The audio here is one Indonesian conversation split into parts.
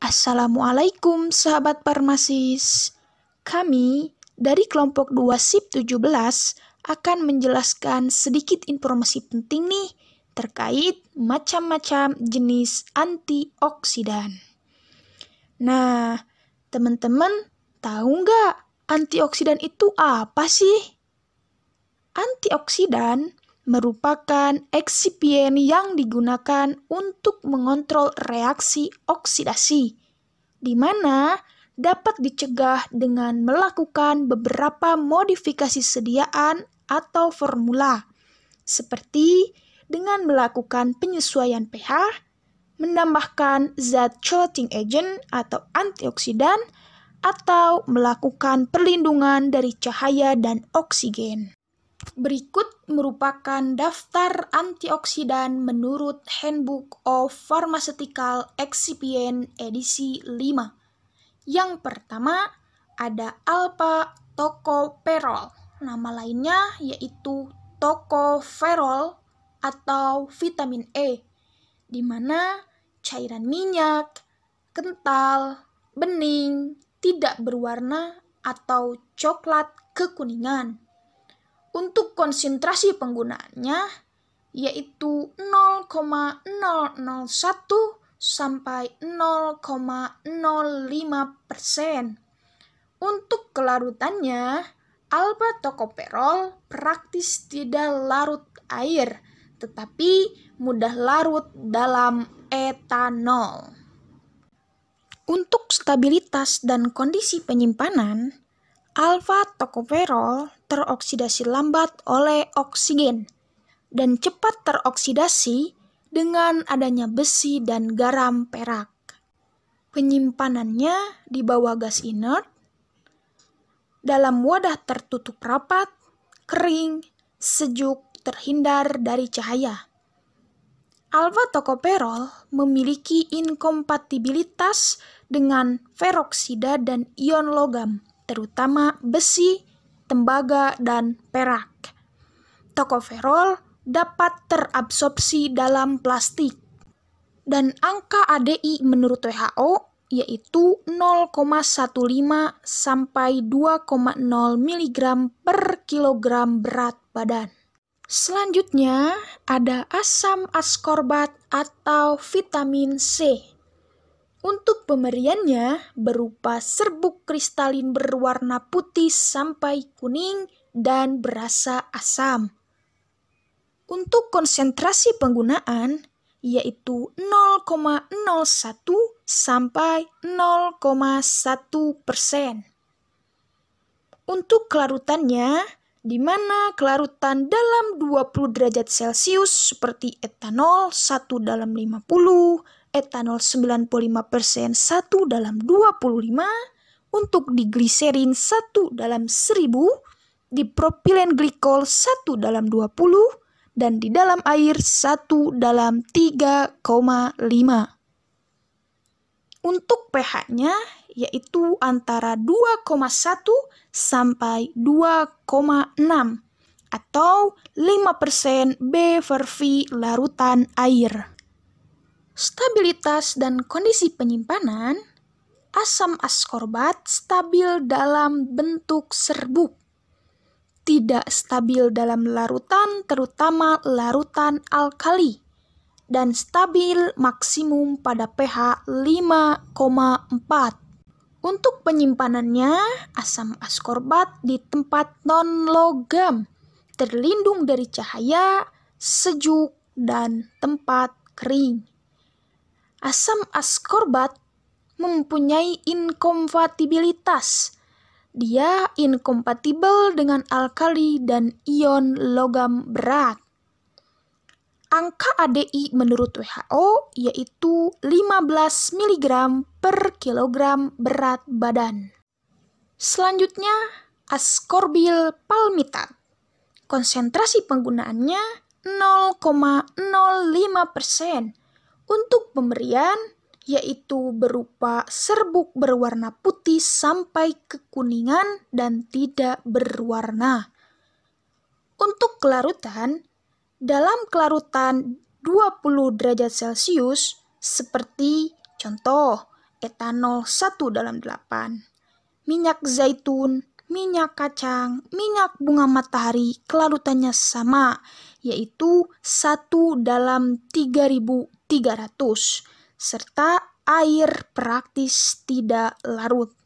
Assalamualaikum sahabat Farmasis. Kami dari kelompok 2 SIP 17 akan menjelaskan sedikit informasi penting nih terkait macam-macam jenis antioksidan. Nah, teman-teman tahu nggak antioksidan itu apa sih? Antioksidan merupakan eksipien yang digunakan untuk mengontrol reaksi oksidasi, di mana dapat dicegah dengan melakukan beberapa modifikasi sediaan atau formula, seperti dengan melakukan penyesuaian pH, menambahkan zat coating agent atau antioksidan, atau melakukan perlindungan dari cahaya dan oksigen. Berikut merupakan daftar antioksidan menurut Handbook of Pharmaceutical Excipient edisi 5. Yang pertama ada alpha-tocopherol. Nama lainnya yaitu tocopherol atau vitamin E, di mana cairan minyak, kental, bening, tidak berwarna atau coklat kekuningan. Untuk konsentrasi penggunaannya yaitu 0,001 sampai 0,05%. Untuk kelarutannya, alpha-tocopherol praktis tidak larut air, tetapi mudah larut dalam etanol. Untuk stabilitas dan kondisi penyimpanan, alpha-tocopherol teroksidasi lambat oleh oksigen dan cepat teroksidasi dengan adanya besi dan garam perak. Penyimpanannya di bawah gas inert, dalam wadah tertutup rapat, kering, sejuk, terhindar dari cahaya. Alpha-tocopherol memiliki inkompatibilitas dengan peroksida dan ion logam, terutama besi, tembaga, dan perak. Tocopherol dapat terabsorpsi dalam plastik. Dan angka ADI menurut WHO yaitu 0,15 sampai 2,0 mg per kilogram berat badan. Selanjutnya ada asam askorbat atau vitamin C. Untuk pemberiannya berupa serbuk kristalin berwarna putih sampai kuning dan berasa asam. Untuk konsentrasi penggunaan yaitu 0,01 sampai 0,1%. Untuk kelarutannya, di mana kelarutan dalam 20 derajat Celcius seperti etanol 1 dalam 50, etanol 95% 1 dalam 25, untuk digliserin 1 dalam 1000, di propilen glikol 1 dalam 20, dan di dalam air 1 dalam 3,5. Untuk pH-nya yaitu antara 2,1 sampai 2,6 atau 5% B/V larutan air. Stabilitas dan kondisi penyimpanan, asam askorbat stabil dalam bentuk serbuk, tidak stabil dalam larutan terutama larutan alkali, dan stabil maksimum pada pH 5,4. Untuk penyimpanannya, asam askorbat di tempat non-logam, terlindung dari cahaya, sejuk, dan tempat kering. Asam askorbat mempunyai inkompatibilitas. Dia inkompatibel dengan alkali dan ion logam berat. Angka ADI menurut WHO yaitu 15 mg per kilogram berat badan. Selanjutnya, ascorbyl palmitat. Konsentrasi penggunaannya 0,05%. Untuk pemberian yaitu berupa serbuk berwarna putih sampai kekuningan dan tidak berwarna. Untuk kelarutan, dalam kelarutan 20 derajat Celcius seperti contoh etanol 1/8, minyak zaitun, minyak kacang, minyak bunga matahari kelarutannya sama, yaitu 1/3300, serta air praktis tidak larut.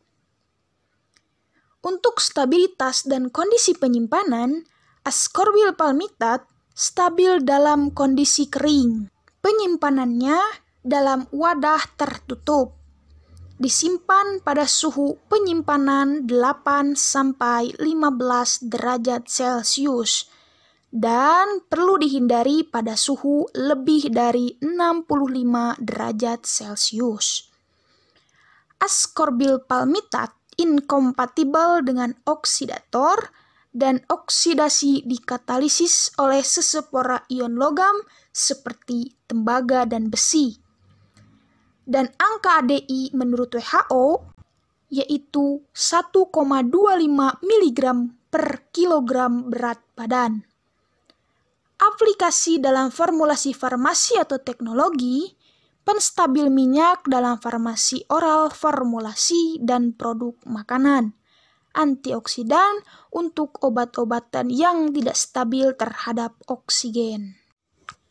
Untuk stabilitas dan kondisi penyimpanan, ascorbyl palmitat stabil dalam kondisi kering. Penyimpanannya dalam wadah tertutup. Disimpan pada suhu penyimpanan 8-15 derajat Celcius dan perlu dihindari pada suhu lebih dari 65 derajat Celcius. Ascorbyl palmitat inkompatibel dengan oksidator dan oksidasi dikatalisis oleh sesepora ion logam seperti tembaga dan besi. Dan angka ADI menurut WHO yaitu 1,25 mg per kilogram berat badan. Aplikasi dalam formulasi farmasi atau teknologi, penstabil minyak dalam farmasi oral, formulasi, dan produk makanan. Antioksidan untuk obat-obatan yang tidak stabil terhadap oksigen.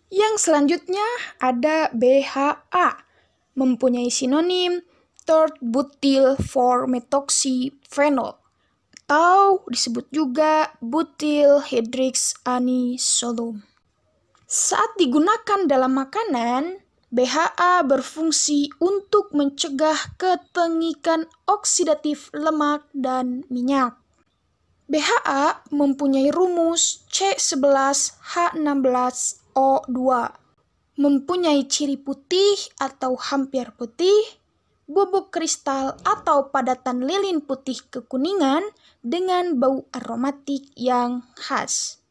Yang selanjutnya ada BHA, mempunyai sinonim third butyl 4-methoxyphenol atau disebut juga butyl hydroxyanisodum. Saat digunakan dalam makanan, BHA berfungsi untuk mencegah ketengikan oksidatif lemak dan minyak. BHA mempunyai rumus C11H16O2, mempunyai ciri putih atau hampir putih, bubuk kristal atau padatan lilin putih kekuningan dengan bau aromatik yang khas.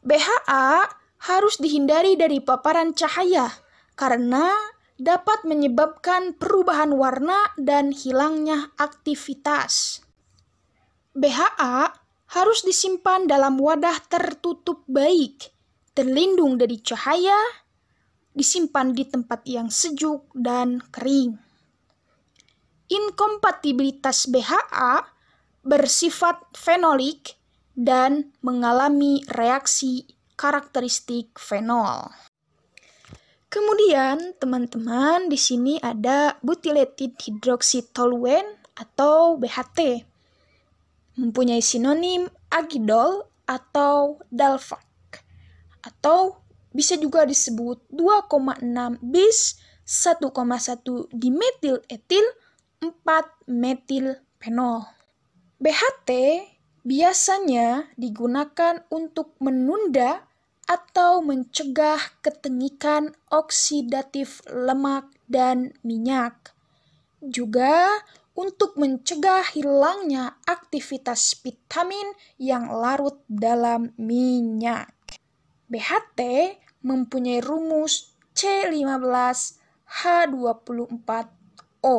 BHA harus dihindari dari paparan cahaya karena dapat menyebabkan perubahan warna dan hilangnya aktivitas. BHA harus disimpan dalam wadah tertutup baik, terlindung dari cahaya, disimpan di tempat yang sejuk dan kering. Inkompatibilitas BHA bersifat fenolik dan mengalami reaksi karakteristik fenol. Kemudian, teman-teman, di sini ada butylated hydroxytoluene atau BHT. Mempunyai sinonim agidol atau dalfak. Atau bisa juga disebut 2,6 bis 1,1 dimetil etil 4-metilfenol. BHT biasanya digunakan untuk menunda atau mencegah ketengikan oksidatif lemak dan minyak. Juga untuk mencegah hilangnya aktivitas vitamin yang larut dalam minyak. BHT mempunyai rumus C15H24O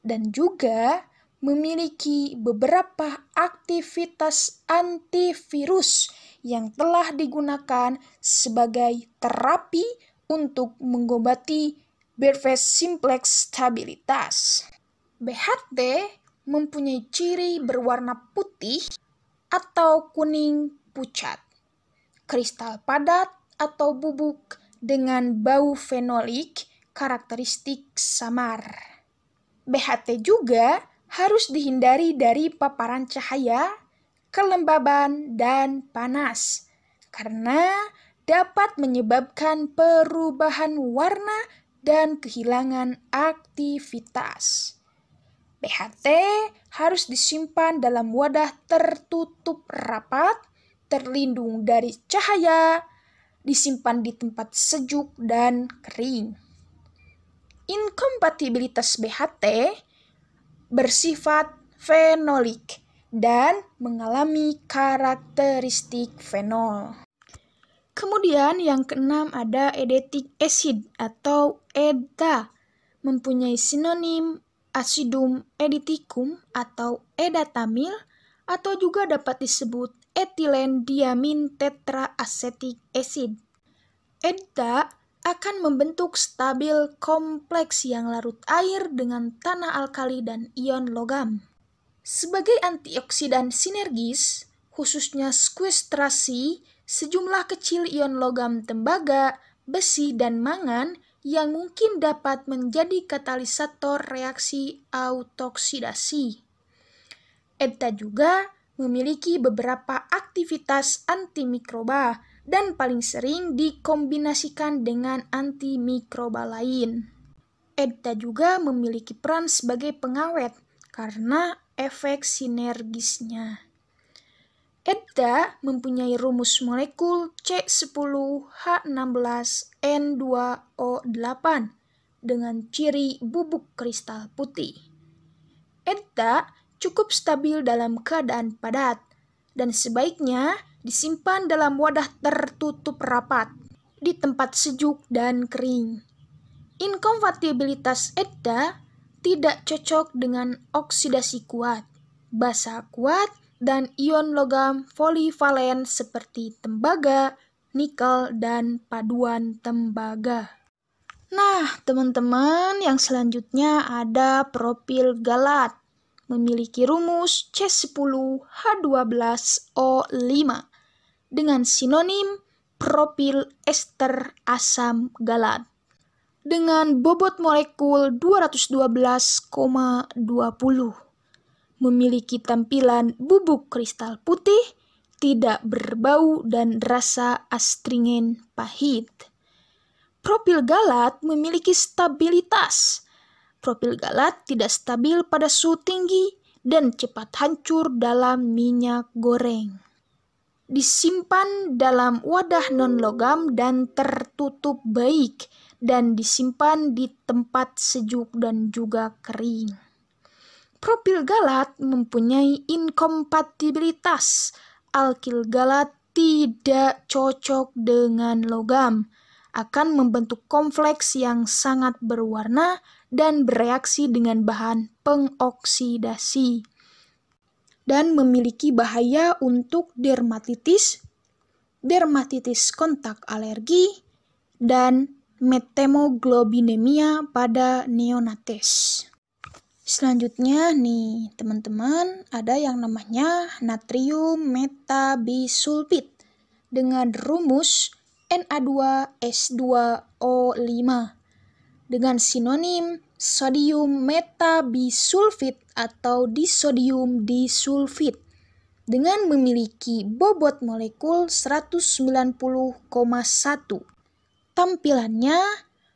dan juga memiliki beberapa aktivitas antivirus yang telah digunakan sebagai terapi untuk mengobati Bravais simplex stabilitas. BHT mempunyai ciri berwarna putih atau kuning pucat, kristal padat atau bubuk dengan bau fenolik karakteristik samar. BHT juga harus dihindari dari paparan cahaya, kelembaban, dan panas, karena dapat menyebabkan perubahan warna dan kehilangan aktivitas. BHT harus disimpan dalam wadah tertutup rapat, terlindung dari cahaya, disimpan di tempat sejuk dan kering. Inkompatibilitas BHT bersifat fenolik dan mengalami karakteristik fenol. Kemudian yang keenam ada edetic acid atau EDTA, mempunyai sinonim acidum edeticum atau edatamil atau juga dapat disebut etilen diamin tetraacetic acid. EDTA akan membentuk stabil kompleks yang larut air dengan tanah alkali dan ion logam. Sebagai antioksidan sinergis, khususnya sekuestrasi, sejumlah kecil ion logam tembaga, besi, dan mangan yang mungkin dapat menjadi katalisator reaksi autooksidasi. EDTA juga memiliki beberapa aktivitas antimikroba dan paling sering dikombinasikan dengan antimikroba lain. EDTA juga memiliki peran sebagai pengawet karena efek sinergisnya. EDTA mempunyai rumus molekul C10H16N2O8 dengan ciri bubuk kristal putih. EDTA cukup stabil dalam keadaan padat dan sebaiknya disimpan dalam wadah tertutup rapat di tempat sejuk dan kering. Inkompatibilitas EDTA tidak cocok dengan oksidasi kuat, basa kuat, dan ion logam polivalen seperti tembaga, nikel, dan paduan tembaga. Nah, teman-teman, yang selanjutnya ada propil galat. Memiliki rumus C10H12O5 dengan sinonim propil ester asam galat dengan bobot molekul 212,20. Memiliki tampilan bubuk kristal putih, tidak berbau dan rasa astringen pahit. Propil galat memiliki stabilitas. Propil galat tidak stabil pada suhu tinggi dan cepat hancur dalam minyak goreng. Disimpan dalam wadah non-logam dan tertutup baik dan disimpan di tempat sejuk dan juga kering. Propil galat mempunyai inkompatibilitas. Alkil galat tidak cocok dengan logam, akan membentuk kompleks yang sangat berwarna dan bereaksi dengan bahan pengoksidasi dan memiliki bahaya untuk dermatitis kontak alergi, dan metemoglobinemia pada neonates. Selanjutnya nih teman-teman, ada yang namanya natrium metabisulfit dengan rumus Na2S2O5 dengan sinonim sodium metabisulfit atau disodium disulfit dengan memiliki bobot molekul 190,1. Tampilannya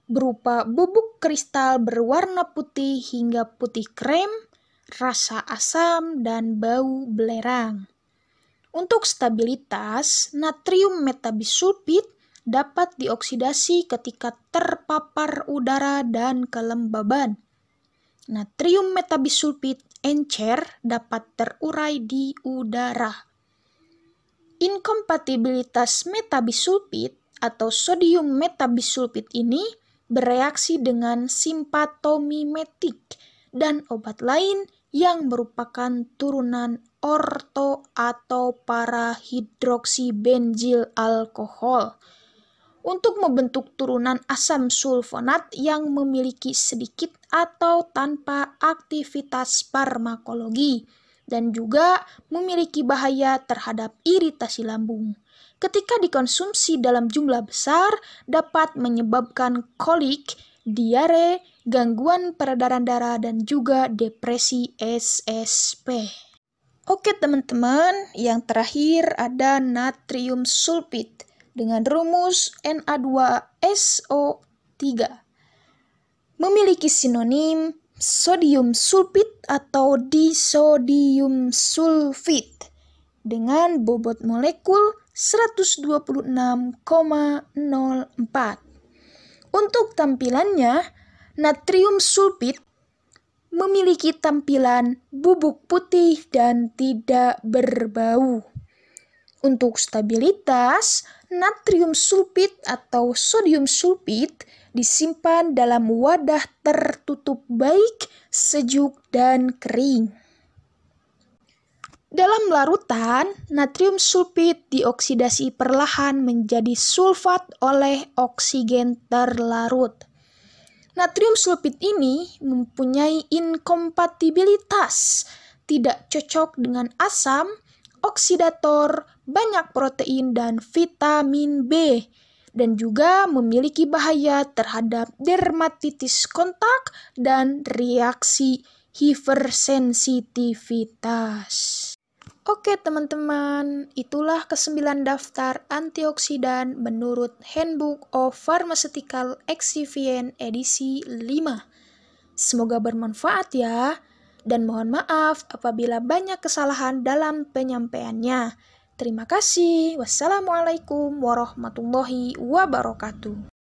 berupa bubuk kristal berwarna putih hingga putih krem, rasa asam, dan bau belerang. Untuk stabilitas, natrium metabisulfit dapat dioksidasi ketika terpapar udara dan kelembaban. Natrium metabisulfit encer dapat terurai di udara. Inkompatibilitas metabisulfit atau sodium metabisulfit ini bereaksi dengan simpatomimetik dan obat lain yang merupakan turunan orto atau para-hidroksibenzyl alkohol untuk membentuk turunan asam sulfonat yang memiliki sedikit atau tanpa aktivitas farmakologi dan juga memiliki bahaya terhadap iritasi lambung. Ketika dikonsumsi dalam jumlah besar dapat menyebabkan kolik, diare, gangguan peredaran darah, dan juga depresi SSP. Oke teman-teman, yang terakhir ada natrium sulfit dengan rumus Na2SO3. Memiliki sinonim sodium sulfit atau disodium sulfit dengan bobot molekul 126,04. Untuk tampilannya, natrium sulfit memiliki tampilan bubuk putih dan tidak berbau. Untuk stabilitas, natrium sulfit atau sodium sulfit disimpan dalam wadah tertutup baik, sejuk, dan kering. Dalam larutan, natrium sulfit dioksidasi perlahan menjadi sulfat oleh oksigen terlarut. Natrium sulfit ini mempunyai inkompatibilitas, tidak cocok dengan asam, oksidator, banyak protein dan vitamin B, dan juga memiliki bahaya terhadap dermatitis kontak dan reaksi hipersensitivitas. Oke teman-teman, itulah ke-9 daftar antioksidan menurut Handbook of Pharmaceutical Excipient edisi 5. Semoga bermanfaat ya, dan mohon maaf apabila banyak kesalahan dalam penyampaiannya. Terima kasih. Wassalamualaikum warahmatullahi wabarakatuh.